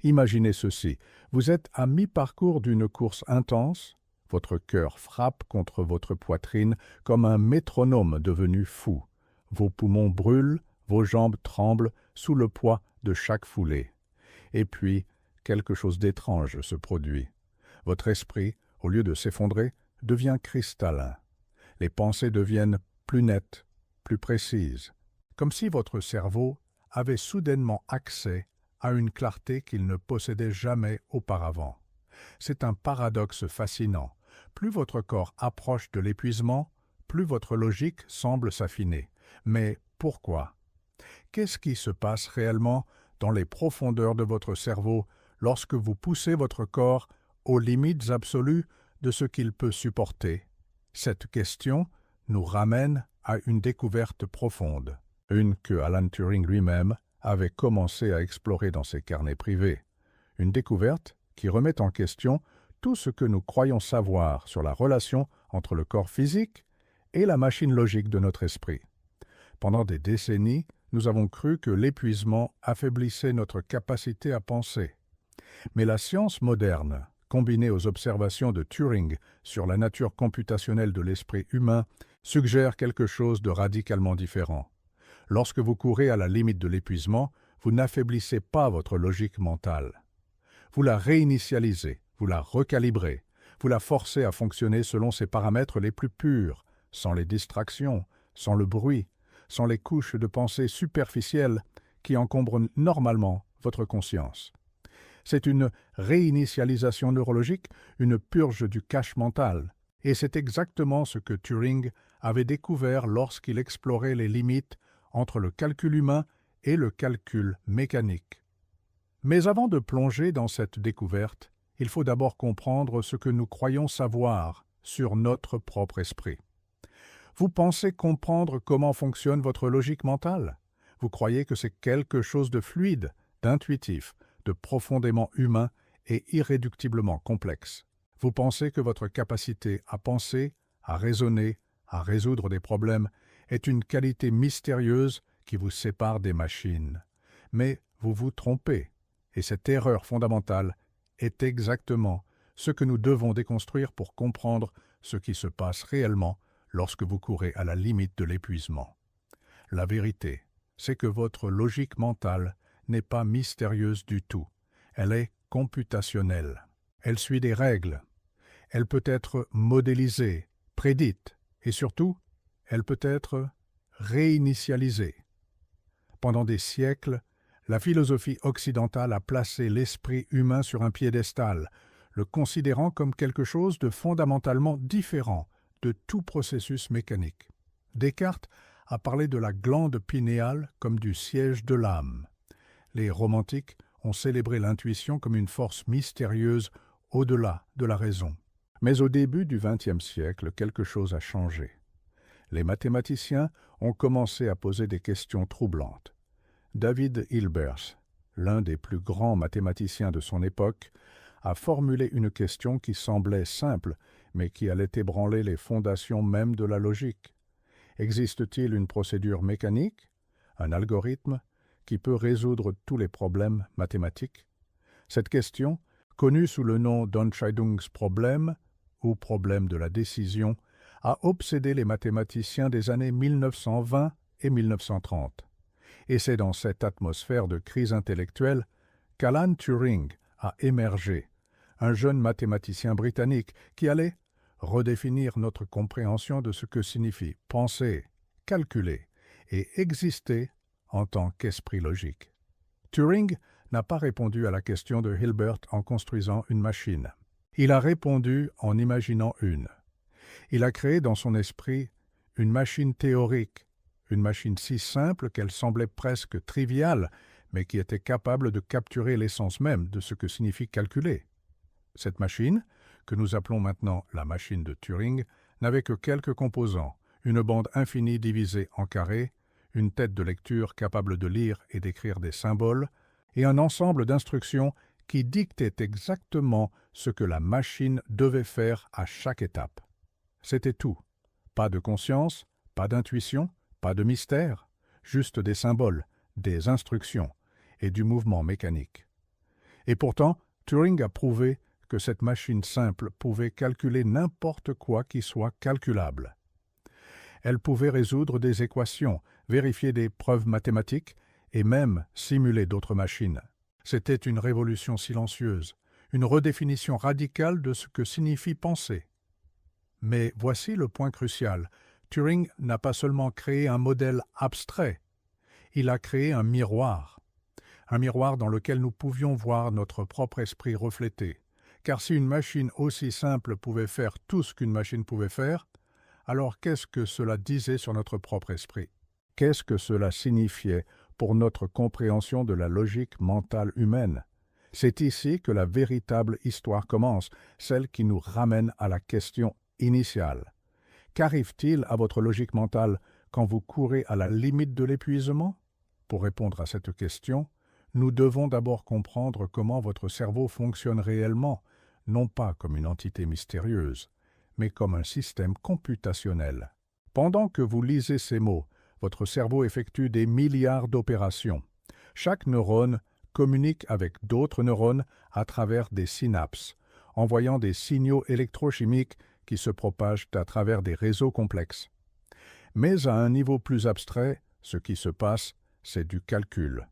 Imaginez ceci, vous êtes à mi-parcours d'une course intense, votre cœur frappe contre votre poitrine comme un métronome devenu fou. Vos poumons brûlent, vos jambes tremblent sous le poids de chaque foulée. Et puis, quelque chose d'étrange se produit. Votre esprit, au lieu de s'effondrer, devient cristallin. Les pensées deviennent plus nettes, plus précises, comme si votre cerveau avait soudainement accès à une clarté qu'il ne possédait jamais auparavant. C'est un paradoxe fascinant. Plus votre corps approche de l'épuisement, plus votre logique semble s'affiner. Mais pourquoi? Qu'est-ce qui se passe réellement dans les profondeurs de votre cerveau lorsque vous poussez votre corps aux limites absolues de ce qu'il peut supporter? Cette question nous ramène à une découverte profonde, une que Alan Turing lui-même avait commencé à explorer dans ses carnets privés. Une découverte qui remet en question tout ce que nous croyons savoir sur la relation entre le corps physique et la machine logique de notre esprit. Pendant des décennies, nous avons cru que l'épuisement affaiblissait notre capacité à penser. Mais la science moderne, combinée aux observations de Turing sur la nature computationnelle de l'esprit humain, suggère quelque chose de radicalement différent. Lorsque vous courez à la limite de l'épuisement, vous n'affaiblissez pas votre logique mentale. Vous la réinitialisez, vous la recalibrez, vous la forcez à fonctionner selon ses paramètres les plus purs, sans les distractions, sans le bruit, sans les couches de pensée superficielles qui encombrent normalement votre conscience. C'est une réinitialisation neurologique, une purge du cache mental, et c'est exactement ce que Turing avait découvert lorsqu'il explorait les limites entre le calcul humain et le calcul mécanique. Mais avant de plonger dans cette découverte, il faut d'abord comprendre ce que nous croyons savoir sur notre propre esprit. Vous pensez comprendre comment fonctionne votre logique mentale? Vous croyez que c'est quelque chose de fluide, d'intuitif, de profondément humain et irréductiblement complexe. Vous pensez que votre capacité à penser, à raisonner, à résoudre des problèmes est une qualité mystérieuse qui vous sépare des machines. Mais vous vous trompez, et cette erreur fondamentale est exactement ce que nous devons déconstruire pour comprendre ce qui se passe réellement lorsque vous courez à la limite de l'épuisement. La vérité, c'est que votre logique mentale n'est pas mystérieuse du tout. Elle est computationnelle. Elle suit des règles. Elle peut être modélisée, prédite, et surtout, elle peut être réinitialisée. Pendant des siècles, la philosophie occidentale a placé l'esprit humain sur un piédestal, le considérant comme quelque chose de fondamentalement différent de tout processus mécanique. Descartes a parlé de la glande pinéale comme du siège de l'âme. Les romantiques ont célébré l'intuition comme une force mystérieuse au-delà de la raison. Mais au début du XXe siècle, quelque chose a changé. Les mathématiciens ont commencé à poser des questions troublantes. David Hilbert, l'un des plus grands mathématiciens de son époque, a formulé une question qui semblait simple, mais qui allait ébranler les fondations mêmes de la logique. Existe-t-il une procédure mécanique, un algorithme, qui peut résoudre tous les problèmes mathématiques? Cette question, connue sous le nom d'Entscheidungsproblem, ou problème de la décision, a obsédé les mathématiciens des années 1920 et 1930. Et c'est dans cette atmosphère de crise intellectuelle qu'Alan Turing a émergé, un jeune mathématicien britannique qui allait redéfinir notre compréhension de ce que signifie penser, calculer et exister en tant qu'esprit logique. Turing n'a pas répondu à la question de Hilbert en construisant une machine. Il a répondu en imaginant une. Il a créé dans son esprit une machine théorique, une machine si simple qu'elle semblait presque triviale, mais qui était capable de capturer l'essence même de ce que signifie calculer. Cette machine, que nous appelons maintenant la machine de Turing, n'avait que quelques composants, une bande infinie divisée en carrés, une tête de lecture capable de lire et d'écrire des symboles, et un ensemble d'instructions qui dictaient exactement ce que la machine devait faire à chaque étape. C'était tout. Pas de conscience, pas d'intuition, pas de mystère, juste des symboles, des instructions et du mouvement mécanique. Et pourtant, Turing a prouvé que cette machine simple pouvait calculer n'importe quoi qui soit calculable. Elle pouvait résoudre des équations, vérifier des preuves mathématiques et même simuler d'autres machines. C'était une révolution silencieuse, une redéfinition radicale de ce que signifie penser. Mais voici le point crucial. Turing n'a pas seulement créé un modèle abstrait, il a créé un miroir dans lequel nous pouvions voir notre propre esprit reflété. Car si une machine aussi simple pouvait faire tout ce qu'une machine pouvait faire, alors qu'est-ce que cela disait sur notre propre esprit? Qu'est-ce que cela signifiait pour notre compréhension de la logique mentale humaine? C'est ici que la véritable histoire commence, celle qui nous ramène à la question initiale. Qu'arrive-t-il à votre logique mentale quand vous courez à la limite de l'épuisement? Pour répondre à cette question, nous devons d'abord comprendre comment votre cerveau fonctionne réellement, non pas comme une entité mystérieuse, mais comme un système computationnel. Pendant que vous lisez ces mots, votre cerveau effectue des milliards d'opérations. Chaque neurone communique avec d'autres neurones à travers des synapses, envoyant des signaux électrochimiques qui se propagent à travers des réseaux complexes. Mais à un niveau plus abstrait, ce qui se passe, c'est du calcul.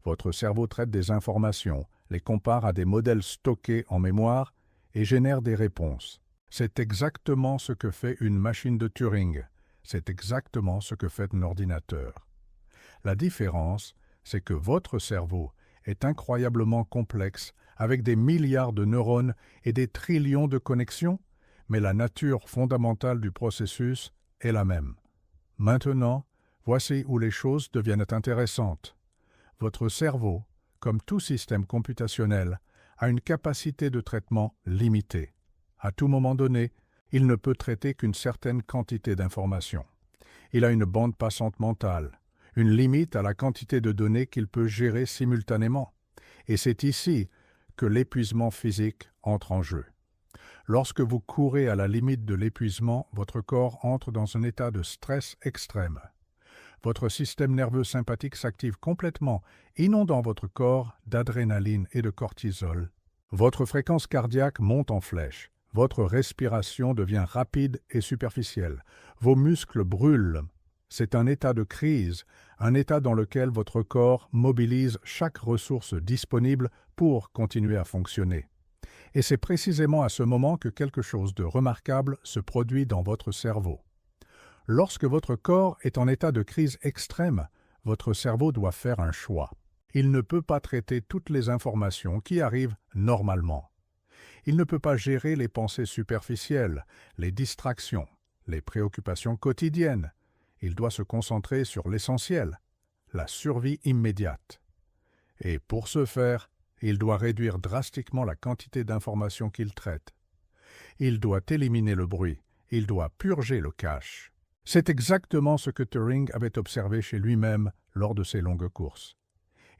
Votre cerveau traite des informations, les compare à des modèles stockés en mémoire et génère des réponses. C'est exactement ce que fait une machine de Turing. C'est exactement ce que fait un ordinateur. La différence, c'est que votre cerveau est incroyablement complexe, avec des milliards de neurones et des trillions de connexions, mais la nature fondamentale du processus est la même. Maintenant, voici où les choses deviennent intéressantes. Votre cerveau, comme tout système computationnel, a une capacité de traitement limitée. À tout moment donné, il ne peut traiter qu'une certaine quantité d'informations. Il a une bande passante mentale, une limite à la quantité de données qu'il peut gérer simultanément. Et c'est ici que l'épuisement physique entre en jeu. Lorsque vous courez à la limite de l'épuisement, votre corps entre dans un état de stress extrême. Votre système nerveux sympathique s'active complètement, inondant votre corps d'adrénaline et de cortisol. Votre fréquence cardiaque monte en flèche. Votre respiration devient rapide et superficielle. Vos muscles brûlent. C'est un état de crise, un état dans lequel votre corps mobilise chaque ressource disponible pour continuer à fonctionner. Et c'est précisément à ce moment que quelque chose de remarquable se produit dans votre cerveau. Lorsque votre corps est en état de crise extrême, votre cerveau doit faire un choix. Il ne peut pas traiter toutes les informations qui arrivent normalement. Il ne peut pas gérer les pensées superficielles, les distractions, les préoccupations quotidiennes. Il doit se concentrer sur l'essentiel, la survie immédiate. Et pour ce faire, il doit réduire drastiquement la quantité d'informations qu'il traite. Il doit éliminer le bruit, il doit purger le cache. C'est exactement ce que Turing avait observé chez lui-même lors de ses longues courses.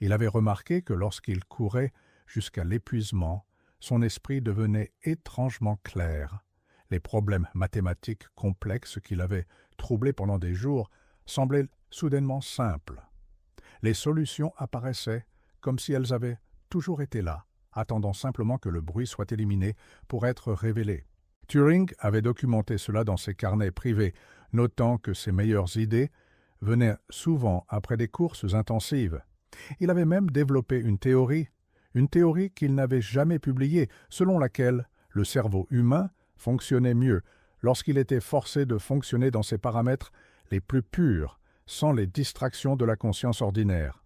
Il avait remarqué que lorsqu'il courait jusqu'à l'épuisement, son esprit devenait étrangement clair. Les problèmes mathématiques complexes qu'il avait troublés pendant des jours semblaient soudainement simples. Les solutions apparaissaient comme si elles avaient toujours été là, attendant simplement que le bruit soit éliminé pour être révélé. Turing avait documenté cela dans ses carnets privés, notant que ses meilleures idées venaient souvent après des courses intensives. Il avait même développé une théorie qu'il n'avait jamais publiée, selon laquelle le cerveau humain fonctionnait mieux lorsqu'il était forcé de fonctionner dans ses paramètres les plus purs, sans les distractions de la conscience ordinaire.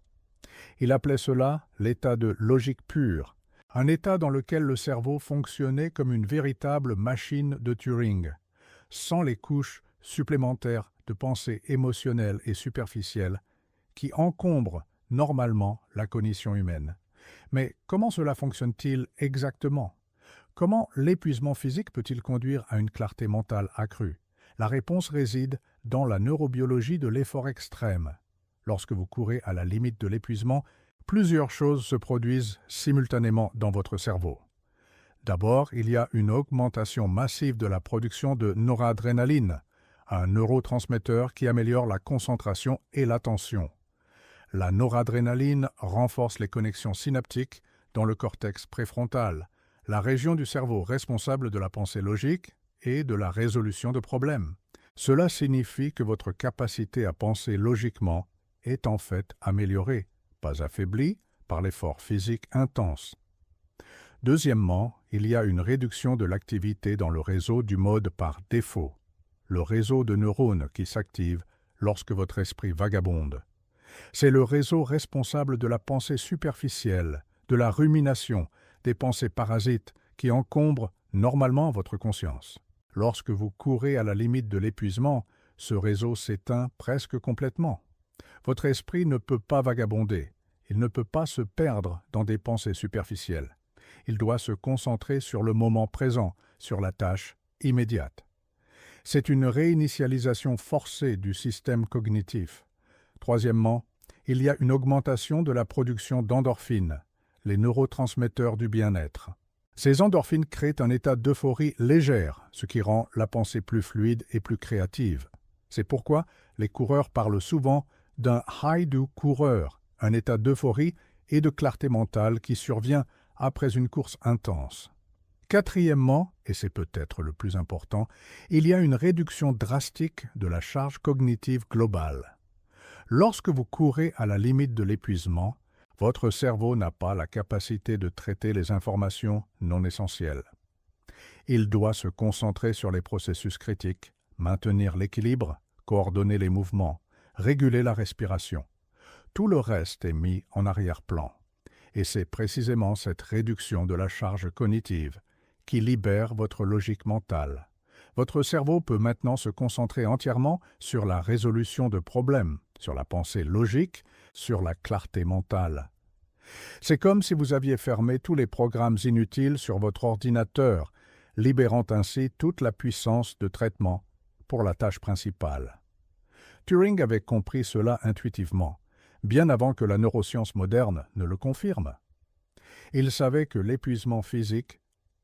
Il appelait cela l'état de logique pure, un état dans lequel le cerveau fonctionnait comme une véritable machine de Turing, sans les couches supplémentaires de pensée émotionnelle et superficielle qui encombrent normalement la cognition humaine. Mais comment cela fonctionne-t-il exactement? Comment l'épuisement physique peut-il conduire à une clarté mentale accrue? La réponse réside dans la neurobiologie de l'effort extrême. Lorsque vous courez à la limite de l'épuisement, plusieurs choses se produisent simultanément dans votre cerveau. D'abord, il y a une augmentation massive de la production de noradrénaline, un neurotransmetteur qui améliore la concentration et l'attention. La noradrénaline renforce les connexions synaptiques dans le cortex préfrontal, la région du cerveau responsable de la pensée logique et de la résolution de problèmes. Cela signifie que votre capacité à penser logiquement est en fait améliorée, pas affaiblie, par l'effort physique intense. Deuxièmement, il y a une réduction de l'activité dans le réseau du mode par défaut, le réseau de neurones qui s'active lorsque votre esprit vagabonde. C'est le réseau responsable de la pensée superficielle, de la rumination, des pensées parasites qui encombrent normalement votre conscience. Lorsque vous courez à la limite de l'épuisement, ce réseau s'éteint presque complètement. Votre esprit ne peut pas vagabonder, il ne peut pas se perdre dans des pensées superficielles. Il doit se concentrer sur le moment présent, sur la tâche immédiate. C'est une réinitialisation forcée du système cognitif. Troisièmement, il y a une augmentation de la production d'endorphines, les neurotransmetteurs du bien-être. Ces endorphines créent un état d'euphorie légère, ce qui rend la pensée plus fluide et plus créative. C'est pourquoi les coureurs parlent souvent d'un « high du coureur », un état d'euphorie et de clarté mentale qui survient après une course intense. Quatrièmement, et c'est peut-être le plus important, il y a une réduction drastique de la charge cognitive globale. Lorsque vous courez à la limite de l'épuisement, votre cerveau n'a pas la capacité de traiter les informations non essentielles. Il doit se concentrer sur les processus critiques, maintenir l'équilibre, coordonner les mouvements, réguler la respiration. Tout le reste est mis en arrière-plan. Et c'est précisément cette réduction de la charge cognitive qui libère votre logique mentale. Votre cerveau peut maintenant se concentrer entièrement sur la résolution de problèmes, sur la pensée logique, sur la clarté mentale. C'est comme si vous aviez fermé tous les programmes inutiles sur votre ordinateur, libérant ainsi toute la puissance de traitement pour la tâche principale. Turing avait compris cela intuitivement, bien avant que la neuroscience moderne ne le confirme. Il savait que l'épuisement physique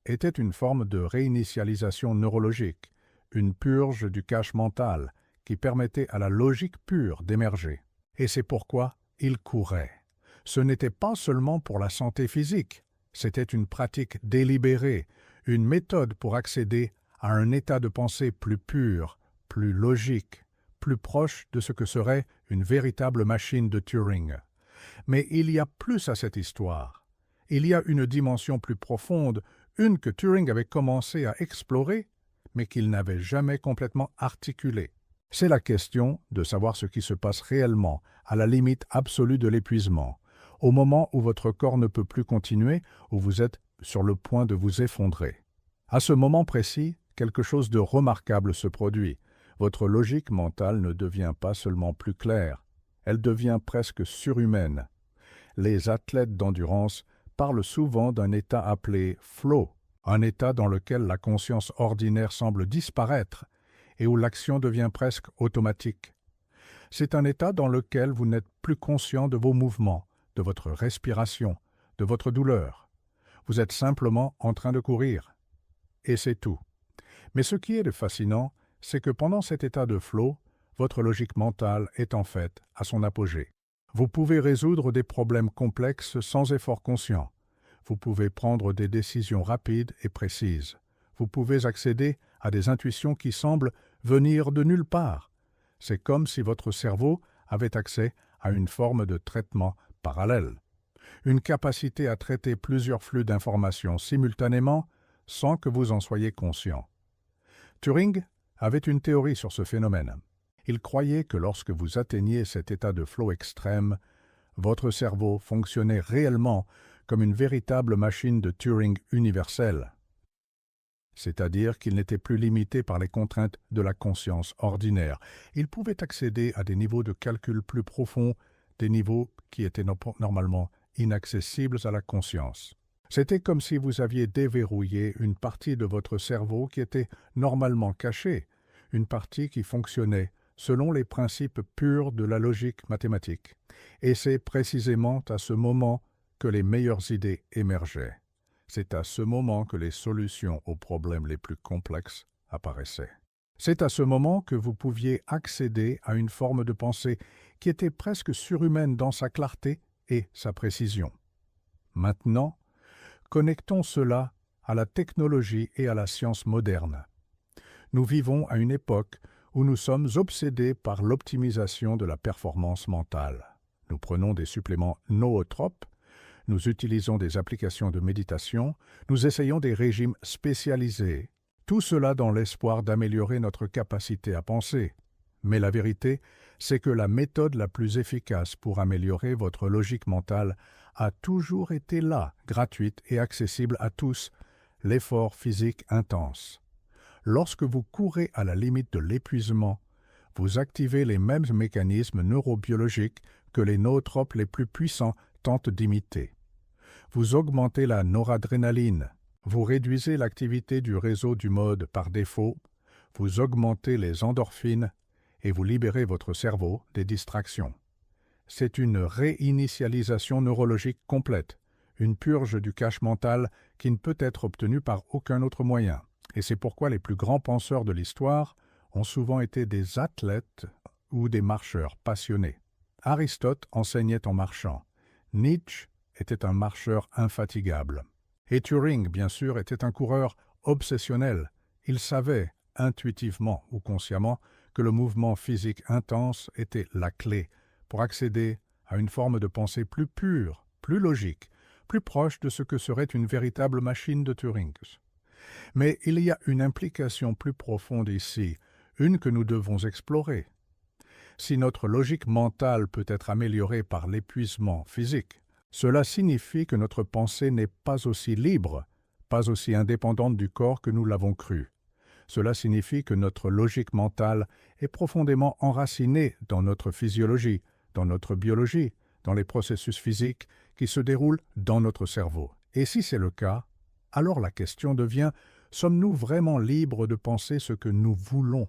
était une forme de réinitialisation neurologique, une purge du cache mental qui permettait à la logique pure d'émerger. Et c'est pourquoi il courait. Ce n'était pas seulement pour la santé physique, c'était une pratique délibérée, une méthode pour accéder à un état de pensée plus pur, plus logique, plus proche de ce que serait une véritable machine de Turing. Mais il y a plus à cette histoire. Il y a une dimension plus profonde, une que Turing avait commencé à explorer, mais qu'il n'avait jamais complètement articulée. C'est la question de savoir ce qui se passe réellement, à la limite absolue de l'épuisement, au moment où votre corps ne peut plus continuer, où vous êtes sur le point de vous effondrer. À ce moment précis, quelque chose de remarquable se produit. Votre logique mentale ne devient pas seulement plus claire, elle devient presque surhumaine. Les athlètes d'endurance parlent souvent d'un état appelé « flow », un état dans lequel la conscience ordinaire semble disparaître et où l'action devient presque automatique. C'est un état dans lequel vous n'êtes plus conscient de vos mouvements, de votre respiration, de votre douleur. Vous êtes simplement en train de courir. Et c'est tout. Mais ce qui est fascinant, c'est que pendant cet état de flow, votre logique mentale est en fait à son apogée. Vous pouvez résoudre des problèmes complexes sans effort conscient. Vous pouvez prendre des décisions rapides et précises. Vous pouvez accéder à des intuitions qui semblent venir de nulle part. C'est comme si votre cerveau avait accès à une forme de traitement parallèle, une capacité à traiter plusieurs flux d'informations simultanément sans que vous en soyez conscient. Turing avait une théorie sur ce phénomène. Il croyait que lorsque vous atteigniez cet état de flow extrême, votre cerveau fonctionnait réellement comme une véritable machine de Turing universelle, c'est-à-dire qu'il n'était plus limité par les contraintes de la conscience ordinaire. Il pouvait accéder à des niveaux de calcul plus profonds, des niveaux qui étaient normalement inaccessibles à la conscience. C'était comme si vous aviez déverrouillé une partie de votre cerveau qui était normalement cachée, une partie qui fonctionnait selon les principes purs de la logique mathématique. Et c'est précisément à ce moment que les meilleures idées émergeaient. C'est à ce moment que les solutions aux problèmes les plus complexes apparaissaient. C'est à ce moment que vous pouviez accéder à une forme de pensée qui était presque surhumaine dans sa clarté et sa précision. Maintenant, Connectons cela à la technologie et à la science moderne. Nous vivons à une époque où nous sommes obsédés par l'optimisation de la performance mentale. Nous prenons des suppléments nootropes, nous utilisons des applications de méditation, nous essayons des régimes spécialisés, tout cela dans l'espoir d'améliorer notre capacité à penser. Mais la vérité, c'est que la méthode la plus efficace pour améliorer votre logique mentale a toujours été là, gratuite et accessible à tous, l'effort physique intense. Lorsque vous courez à la limite de l'épuisement, vous activez les mêmes mécanismes neurobiologiques que les nootropes les plus puissants tentent d'imiter. Vous augmentez la noradrénaline, vous réduisez l'activité du réseau du mode par défaut, vous augmentez les endorphines et vous libérez votre cerveau des distractions. C'est une réinitialisation neurologique complète, une purge du cache mental qui ne peut être obtenue par aucun autre moyen. Et c'est pourquoi les plus grands penseurs de l'histoire ont souvent été des athlètes ou des marcheurs passionnés. Aristote enseignait en marchant. Nietzsche était un marcheur infatigable. Et Turing, bien sûr, était un coureur obsessionnel. Il savait, intuitivement ou consciemment, que le mouvement physique intense était la clé pour accéder à une forme de pensée plus pure, plus logique, plus proche de ce que serait une véritable machine de Turing. Mais il y a une implication plus profonde ici, une que nous devons explorer. Si notre logique mentale peut être améliorée par l'épuisement physique, cela signifie que notre pensée n'est pas aussi libre, pas aussi indépendante du corps que nous l'avons cru. Cela signifie que notre logique mentale est profondément enracinée dans notre physiologie, dans notre biologie, dans les processus physiques qui se déroulent dans notre cerveau. Et si c'est le cas, alors la question devient, sommes-nous vraiment libres de penser ce que nous voulons?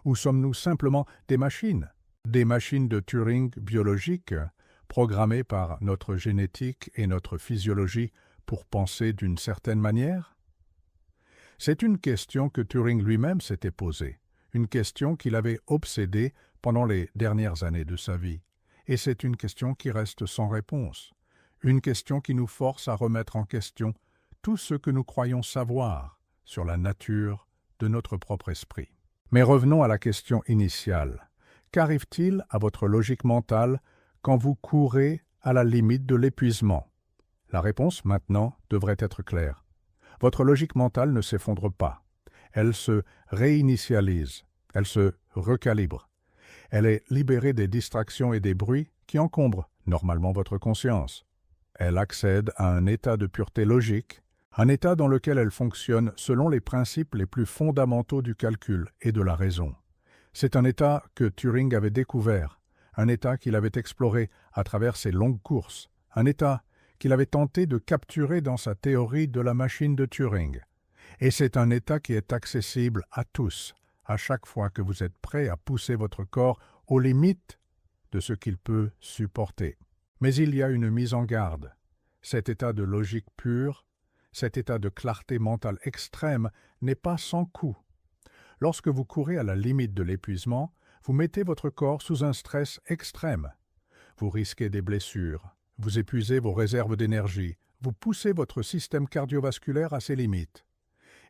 Ou sommes-nous simplement des machines de Turing biologiques, programmées par notre génétique et notre physiologie pour penser d'une certaine manière? C'est une question que Turing lui-même s'était posée, une question qu'il avait obsédée pendant les dernières années de sa vie. Et c'est une question qui reste sans réponse, une question qui nous force à remettre en question tout ce que nous croyons savoir sur la nature de notre propre esprit. Mais revenons à la question initiale. Qu'arrive-t-il à votre logique mentale quand vous courez à la limite de l'épuisement? La réponse, maintenant, devrait être claire. Votre logique mentale ne s'effondre pas. Elle se réinitialise, elle se recalibre. Elle est libérée des distractions et des bruits qui encombrent normalement votre conscience. Elle accède à un état de pureté logique, un état dans lequel elle fonctionne selon les principes les plus fondamentaux du calcul et de la raison. C'est un état que Turing avait découvert, un état qu'il avait exploré à travers ses longues courses, un état qu'il avait tenté de capturer dans sa théorie de la machine de Turing. Et c'est un état qui est accessible à tous, à chaque fois que vous êtes prêt à pousser votre corps aux limites de ce qu'il peut supporter. Mais il y a une mise en garde. Cet état de logique pure, cet état de clarté mentale extrême n'est pas sans coût. Lorsque vous courez à la limite de l'épuisement, vous mettez votre corps sous un stress extrême. Vous risquez des blessures, vous épuisez vos réserves d'énergie, vous poussez votre système cardiovasculaire à ses limites.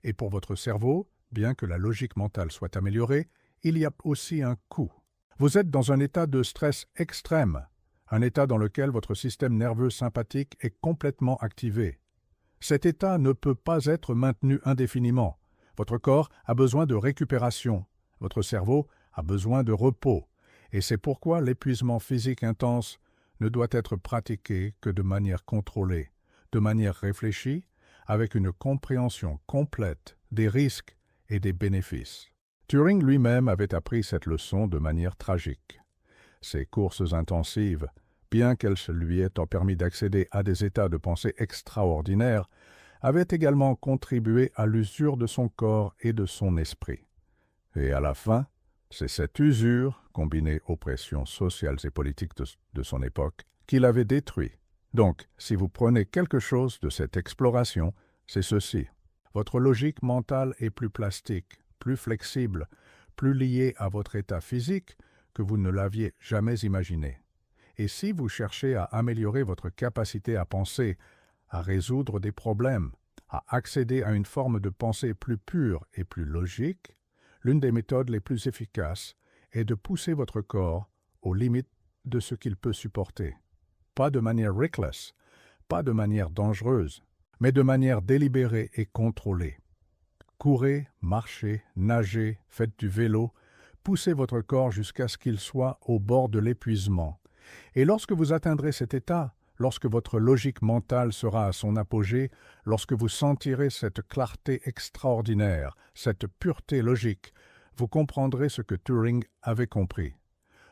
Et pour votre cerveau, bien que la logique mentale soit améliorée, il y a aussi un coût. Vous êtes dans un état de stress extrême, un état dans lequel votre système nerveux sympathique est complètement activé. Cet état ne peut pas être maintenu indéfiniment. Votre corps a besoin de récupération, votre cerveau a besoin de repos, et c'est pourquoi l'épuisement physique intense ne doit être pratiqué que de manière contrôlée, de manière réfléchie, avec une compréhension complète des risques et des bénéfices. Turing lui-même avait appris cette leçon de manière tragique. Ses courses intensives, bien qu'elles lui aient permis d'accéder à des états de pensée extraordinaires, avaient également contribué à l'usure de son corps et de son esprit. Et à la fin, c'est cette usure, combinée aux pressions sociales et politiques de son époque, qui l'avait détruit. Donc, si vous prenez quelque chose de cette exploration, c'est ceci. Votre logique mentale est plus plastique, plus flexible, plus liée à votre état physique que vous ne l'aviez jamais imaginé. Et si vous cherchez à améliorer votre capacité à penser, à résoudre des problèmes, à accéder à une forme de pensée plus pure et plus logique, l'une des méthodes les plus efficaces est de pousser votre corps aux limites de ce qu'il peut supporter. Pas de manière reckless, pas de manière dangereuse, mais de manière délibérée et contrôlée. Courez, marchez, nagez, faites du vélo, poussez votre corps jusqu'à ce qu'il soit au bord de l'épuisement. Et lorsque vous atteindrez cet état, lorsque votre logique mentale sera à son apogée, lorsque vous sentirez cette clarté extraordinaire, cette pureté logique, vous comprendrez ce que Turing avait compris.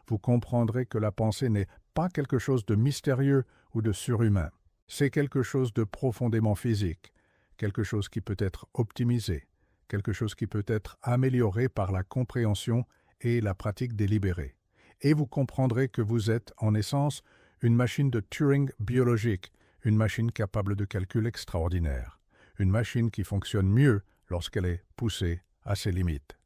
Vous comprendrez que la pensée n'est pas quelque chose de mystérieux ou de surhumain. C'est quelque chose de profondément physique, quelque chose qui peut être optimisé, quelque chose qui peut être amélioré par la compréhension et la pratique délibérée. Et vous comprendrez que vous êtes, en essence, une machine de Turing biologique, une machine capable de calculs extraordinaires, une machine qui fonctionne mieux lorsqu'elle est poussée à ses limites.